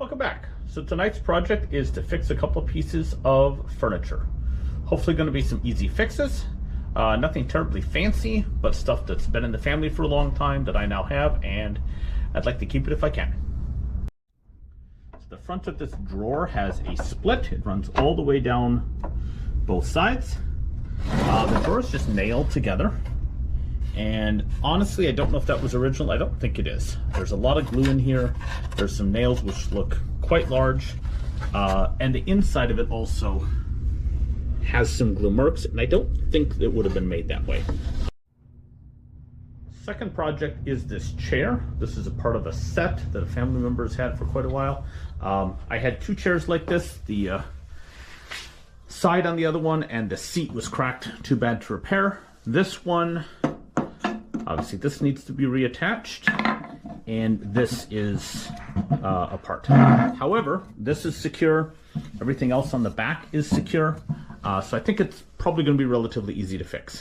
Welcome back. So tonight's project is to fix a couple of pieces of furniture. Hopefully going to be some easy fixes. Nothing terribly fancy, but stuff that's been in the family for a long time that I now have, and I'd like to keep it if I can. So the front of this drawer has a split. It runs all the way down both sides. The drawer is just nailed together. And honestly, I don't know if that was original. I don't think it is. There's a lot of glue in here. There's some nails which look quite large. And the inside of it also has some glue marks, and I don't think it would have been made that way. Second project is this chair. This is a part of a set that a family member has had for quite a while. I had two chairs like this. The side on the other one and the seat was cracked. Too bad to repair. This one, obviously this needs to be reattached, and this is apart. However, this is secure. Everything else on the back is secure. So I think it's probably going to be relatively easy to fix.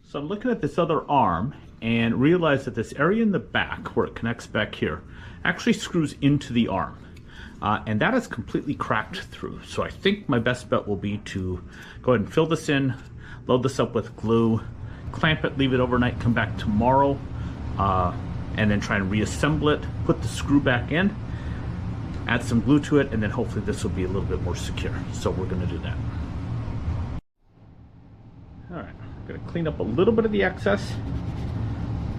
So I'm looking at this other arm and realize that this area in the back where it connects back here actually screws into the arm. And that is completely cracked through. So I think my best bet will be to go ahead and fill this in, load this up with glue, clamp it, leave it overnight, come back tomorrow, and then try and reassemble it, put the screw back in, add some glue to it, and then hopefully this will be a little bit more secure. So we're going to do that. All right, I'm going to clean up a little bit of the excess,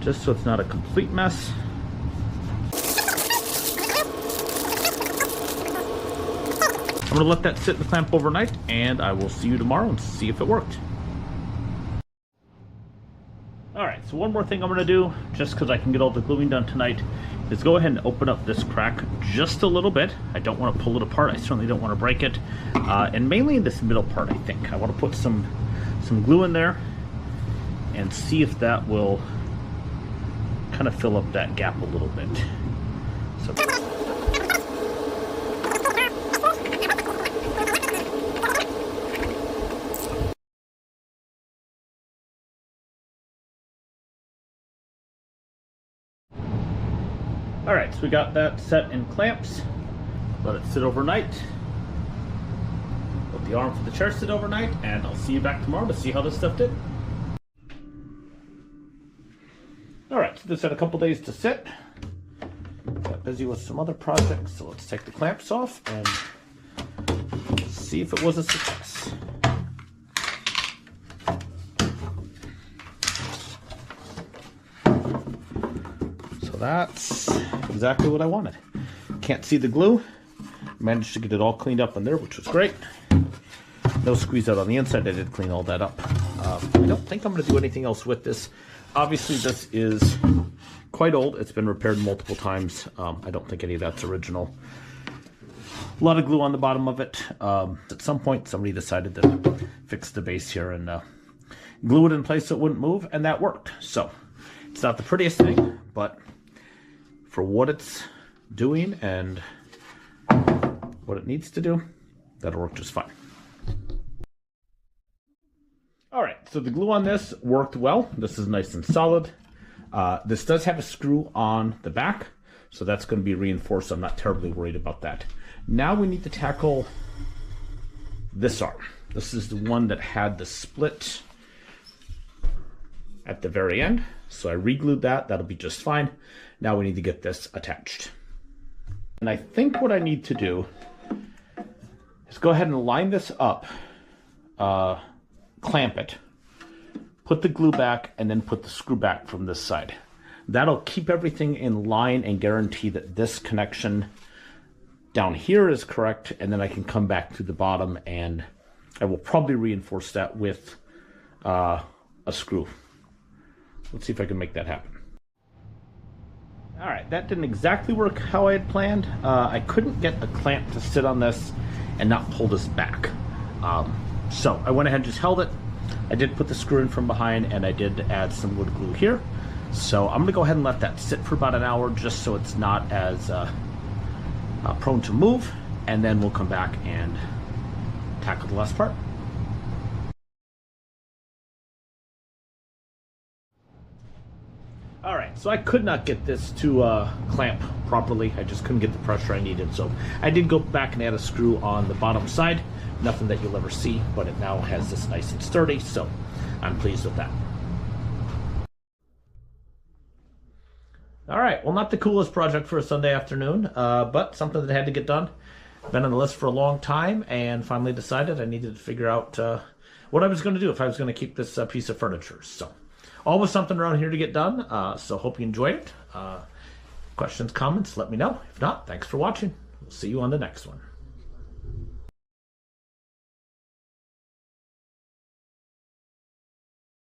just so it's not a complete mess. I'm going to let that sit in the clamp overnight, and I will see you tomorrow and see if it worked. Alright, so one more thing I'm going to do, just because I can get all the gluing done tonight, is go ahead and open up this crack just a little bit. I don't want to pull it apart. I certainly don't want to break it. And mainly in this middle part, I think. I want to put some glue in there and see if that will kind of fill up that gap a little bit. So. Alright, so we got that set in clamps. Let it sit overnight. Let the arm for the chair sit overnight, and I'll see you back tomorrow to see how this stuff did. Alright, so this had a couple days to sit. Got busy with some other projects, so let's take the clamps off and see if it was a success. That's exactly what I wanted. Can't see the glue. Managed to get it all cleaned up on there, which was great. No squeeze out on the inside. I did clean all that up. I don't think I'm going to do anything else with this. Obviously, this is quite old. It's been repaired multiple times. I don't think any of that's original. A lot of glue on the bottom of it. At some point, somebody decided to fix the base here and glue it in place so it wouldn't move, and that worked. So it's not the prettiest thing, but for what it's doing and what it needs to do, that'll work just fine. All right, so the glue on this worked well. This is nice and solid. This does have a screw on the back, so that's going to be reinforced. I'm not terribly worried about that. Now we need to tackle this arm. This is the one that had the split at the very end. So I re-glued that. That'll be just fine. Now we need to get this attached. And I think what I need to do is go ahead and line this up, clamp it, put the glue back, and then put the screw back from this side. That'll keep everything in line and guarantee that this connection down here is correct, and then I can come back to the bottom, and I will probably reinforce that with a screw. Let's see if I can make that happen. All right, that didn't exactly work how I had planned. I couldn't get a clamp to sit on this and not pull this back. So I went ahead and just held it. I did put the screw in from behind, and I did add some wood glue here. So I'm gonna go ahead and let that sit for about an hour just so it's not as prone to move, and then we'll come back and tackle the last part. All right, so I could not get this to clamp properly. I just couldn't get the pressure I needed. So I did go back and add a screw on the bottom side. Nothing that you'll ever see, but it now has this nice and sturdy, so I'm pleased with that. All right, well, not the coolest project for a Sunday afternoon, but something that had to get done. Been on the list for a long time, and finally decided I needed to figure out what I was going to do if I was going to keep this piece of furniture. So always something around here to get done, so hope you enjoyed it. Questions, comments, let me know. If not, thanks for watching. We'll see you on the next one.